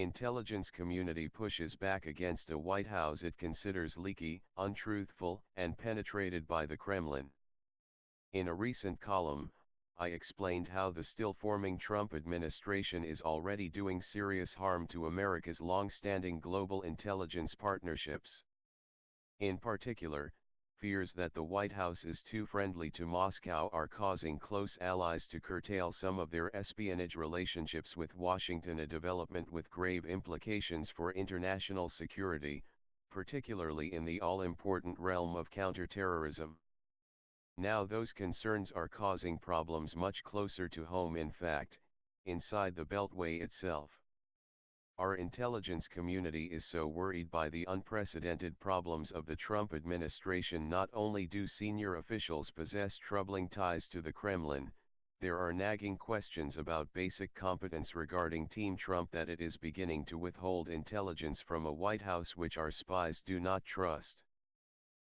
Intelligence community pushes back against a White House it considers leaky, untruthful, and penetrated by the Kremlin. In a recent column, I explained how the still-forming Trump administration is already doing serious harm to America's long-standing global intelligence partnerships. In particular, fears that the White House is too friendly to Moscow are causing close allies to curtail some of their espionage relationships with Washington, a development with grave implications for international security, particularly in the all-important realm of counterterrorism. Now those concerns are causing problems much closer to home, in fact, inside the Beltway itself. Our intelligence community is so worried by the unprecedented problems of the Trump administration. Not only do senior officials possess troubling ties to the Kremlin, there are nagging questions about basic competence regarding Team Trump that it is beginning to withhold intelligence from a White House which our spies do not trust.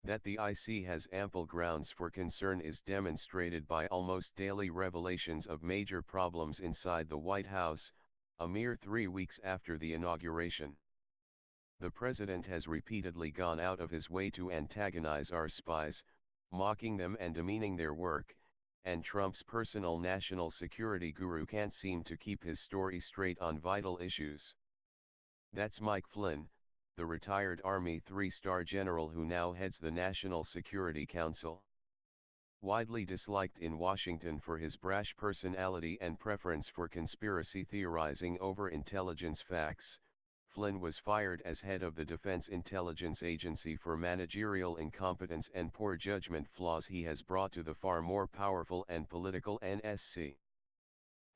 That the IC has ample grounds for concern is demonstrated by almost daily revelations of major problems inside the White House, a mere 3 weeks after the inauguration. The president has repeatedly gone out of his way to antagonize our spies, mocking them and demeaning their work, and Trump's personal national security guru can't seem to keep his story straight on vital issues. That's Mike Flynn, the retired Army 3-star general who now heads the National Security Council. Widely disliked in Washington for his brash personality and preference for conspiracy theorizing over intelligence facts, Flynn was fired as head of the Defense Intelligence Agency for managerial incompetence and poor judgment flaws he has brought to the far more powerful and political NSC.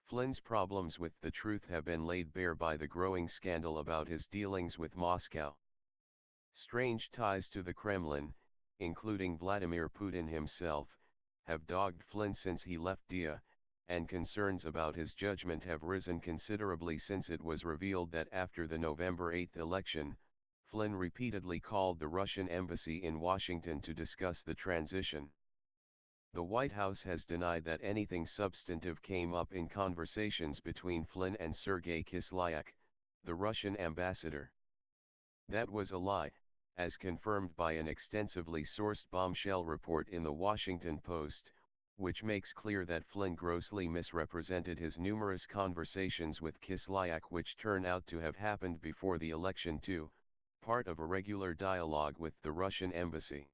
Flynn's problems with the truth have been laid bare by the growing scandal about his dealings with Moscow. Strange ties to the Kremlin, including Vladimir Putin himself, have dogged Flynn since he left DIA, and concerns about his judgment have risen considerably since it was revealed that after the November 8 election, Flynn repeatedly called the Russian embassy in Washington to discuss the transition. The White House has denied that anything substantive came up in conversations between Flynn and Sergei Kislyak, the Russian ambassador. That was a lie, as confirmed by an extensively sourced bombshell report in the Washington Post, which makes clear that Flynn grossly misrepresented his numerous conversations with Kislyak, which turn out to have happened before the election too, part of a regular dialogue with the Russian embassy.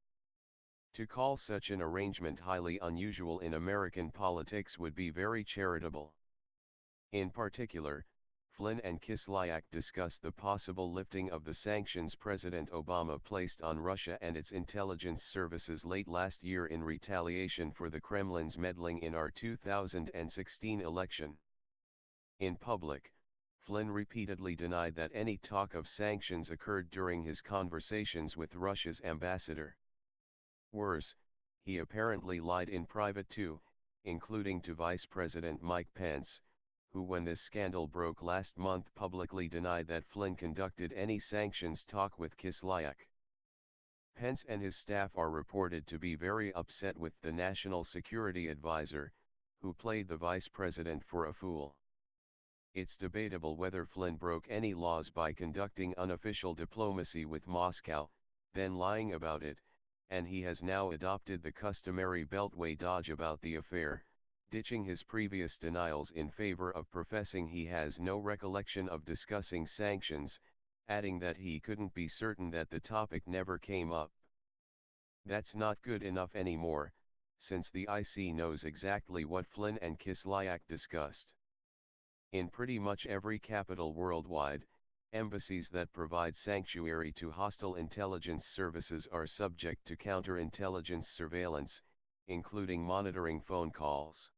To call such an arrangement highly unusual in American politics would be very charitable. In particular, Flynn and Kislyak discussed the possible lifting of the sanctions President Obama placed on Russia and its intelligence services late last year in retaliation for the Kremlin's meddling in our 2016 election. In public, Flynn repeatedly denied that any talk of sanctions occurred during his conversations with Russia's ambassador. Worse, he apparently lied in private too, including to Vice President Mike Pence, who when this scandal broke last month publicly denied that Flynn conducted any sanctions talk with Kislyak. Pence and his staff are reported to be very upset with the National Security Advisor, who played the vice president for a fool. It's debatable whether Flynn broke any laws by conducting unofficial diplomacy with Moscow, then lying about it, and he has now adopted the customary Beltway dodge about the affair, ditching his previous denials in favor of professing he has no recollection of discussing sanctions, adding that he couldn't be certain that the topic never came up. That's not good enough anymore, since the IC knows exactly what Flynn and Kislyak discussed. In pretty much every capital worldwide, embassies that provide sanctuary to hostile intelligence services are subject to counterintelligence surveillance, including monitoring phone calls.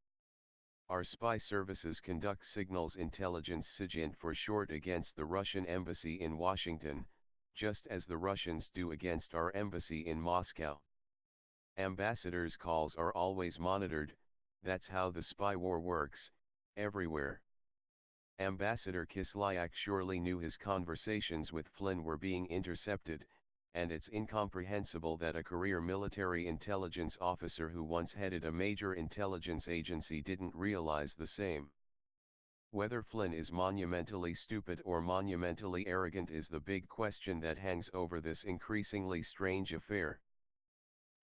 Our spy services conduct signals intelligence SIGINT for short against the Russian embassy in Washington, just as the Russians do against our embassy in Moscow. Ambassadors' calls are always monitored, that's how the spy war works, everywhere. Ambassador Kislyak surely knew his conversations with Flynn were being intercepted, and it's incomprehensible that a career military intelligence officer who once headed a major intelligence agency didn't realize the same. Whether Flynn is monumentally stupid or monumentally arrogant is the big question that hangs over this increasingly strange affair.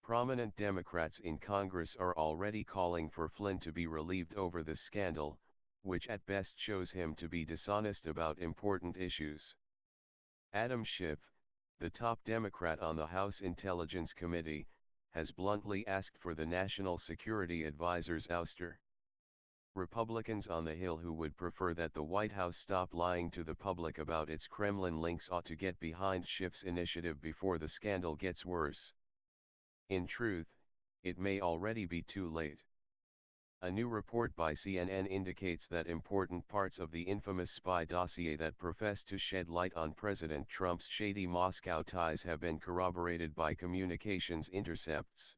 Prominent Democrats in Congress are already calling for Flynn to be relieved over the scandal, which at best shows him to be dishonest about important issues. Adam Schiff, the top Democrat on the House Intelligence Committee, has bluntly asked for the National Security Advisor's ouster. Republicans on the Hill who would prefer that the White House stop lying to the public about its Kremlin links ought to get behind Schiff's initiative before the scandal gets worse. In truth, it may already be too late. A new report by CNN indicates that important parts of the infamous spy dossier that professed to shed light on President Trump's shady Moscow ties have been corroborated by communications intercepts.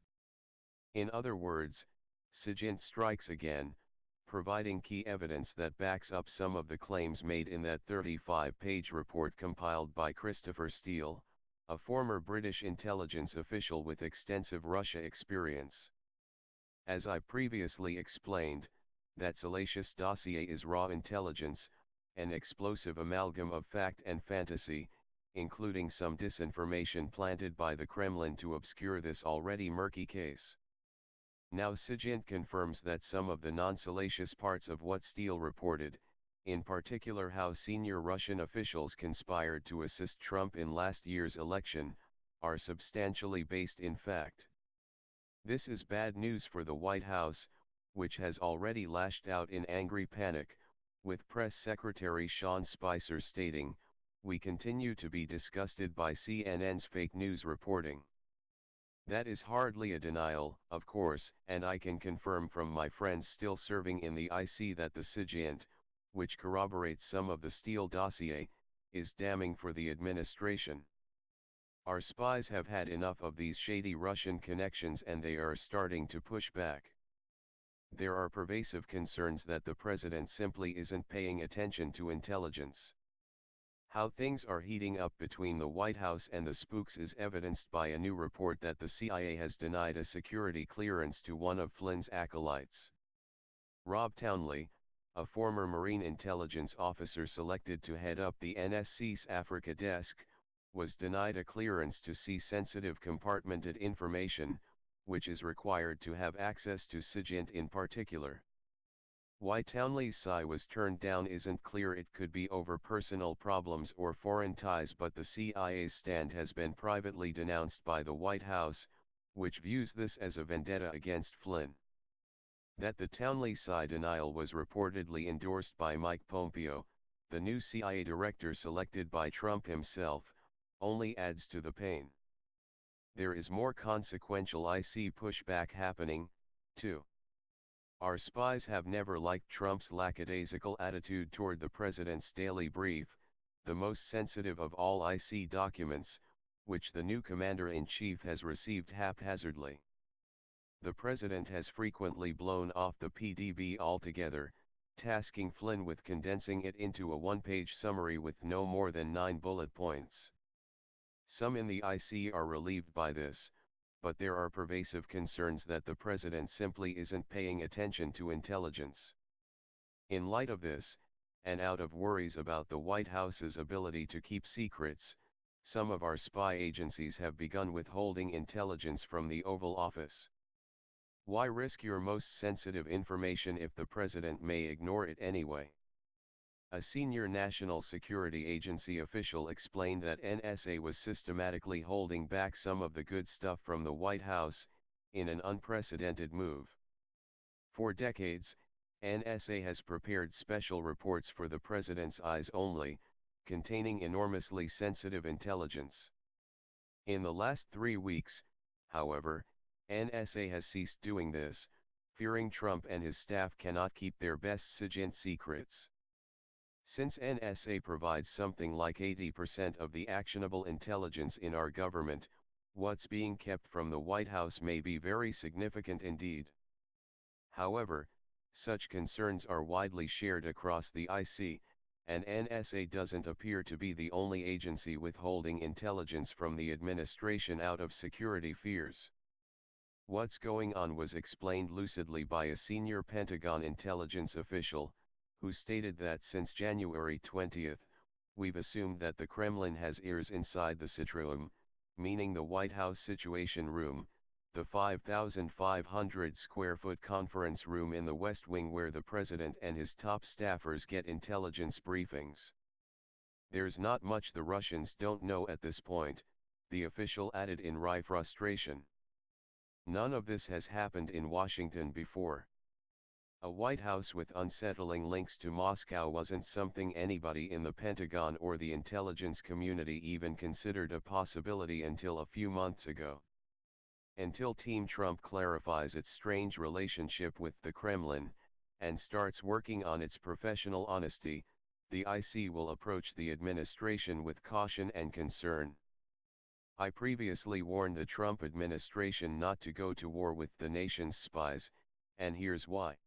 In other words, SIGINT strikes again, providing key evidence that backs up some of the claims made in that 35-page report compiled by Christopher Steele, a former British intelligence official with extensive Russia experience. As I previously explained, that salacious dossier is raw intelligence, an explosive amalgam of fact and fantasy, including some disinformation planted by the Kremlin to obscure this already murky case. Now SIGINT confirms that some of the non-salacious parts of what Steele reported, in particular how senior Russian officials conspired to assist Trump in last year's election, are substantially based in fact. This is bad news for the White House, which has already lashed out in angry panic, with Press Secretary Sean Spicer stating, "We continue to be disgusted by CNN's fake news reporting." That is hardly a denial, of course, and I can confirm from my friends still serving in the IC that the SIGINT, which corroborates some of the Steele dossier, is damning for the administration. Our spies have had enough of these shady Russian connections and they are starting to push back. There are pervasive concerns that the president simply isn't paying attention to intelligence. How things are heating up between the White House and the spooks is evidenced by a new report that the CIA has denied a security clearance to one of Flynn's acolytes. Rob Townley, a former Marine intelligence officer selected to head up the NSC's Africa desk, was denied a clearance to see sensitive compartmented information, which is required to have access to SIGINT in particular. Why Townley's SI was turned down isn't clear. It could be over personal problems or foreign ties, but the CIA's stand has been privately denounced by the White House, which views this as a vendetta against Flynn. That the Townley SI denial was reportedly endorsed by Mike Pompeo, the new CIA director selected by Trump himself, only adds to the pain. There is more consequential IC pushback happening, too. Our spies have never liked Trump's lackadaisical attitude toward the president's daily brief, the most sensitive of all IC documents, which the new commander-in-chief has received haphazardly. The president has frequently blown off the PDB altogether, tasking Flynn with condensing it into a one-page summary with no more than 9 bullet points. Some in the IC are relieved by this, but there are pervasive concerns that the president simply isn't paying attention to intelligence. In light of this, and out of worries about the White House's ability to keep secrets, some of our spy agencies have begun withholding intelligence from the Oval Office. Why risk your most sensitive information if the president may ignore it anyway? A senior National Security Agency official explained that NSA was systematically holding back some of the good stuff from the White House, in an unprecedented move. For decades, NSA has prepared special reports for the president's eyes only, containing enormously sensitive intelligence. In the last 3 weeks, however, NSA has ceased doing this, fearing Trump and his staff cannot keep their best SIGINT secrets. Since NSA provides something like 80% of the actionable intelligence in our government, what's being kept from the White House may be very significant indeed. However, such concerns are widely shared across the IC, and NSA doesn't appear to be the only agency withholding intelligence from the administration out of security fears. What's going on was explained lucidly by a senior Pentagon intelligence official, who stated that since January 20, we've assumed that the Kremlin has ears inside the Citroen, meaning the White House Situation Room, the 5,500 square foot conference room in the West Wing where the president and his top staffers get intelligence briefings. There's not much the Russians don't know at this point, the official added in wry frustration. None of this has happened in Washington before. A White House with unsettling links to Moscow wasn't something anybody in the Pentagon or the intelligence community even considered a possibility until a few months ago. Until Team Trump clarifies its strange relationship with the Kremlin, and starts working on its professional honesty, the IC will approach the administration with caution and concern. I previously warned the Trump administration not to go to war with the nation's spies, and here's why.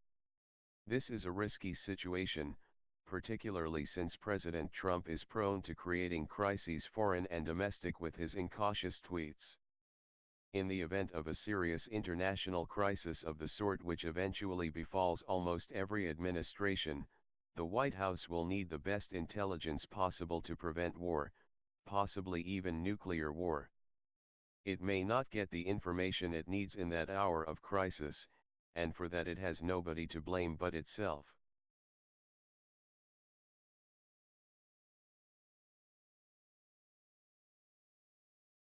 This is a risky situation, particularly since President Trump is prone to creating crises foreign and domestic with his incautious tweets. In the event of a serious international crisis of the sort which eventually befalls almost every administration, the White House will need the best intelligence possible to prevent war, possibly even nuclear war. It may not get the information it needs in that hour of crisis, and for that it has nobody to blame but itself.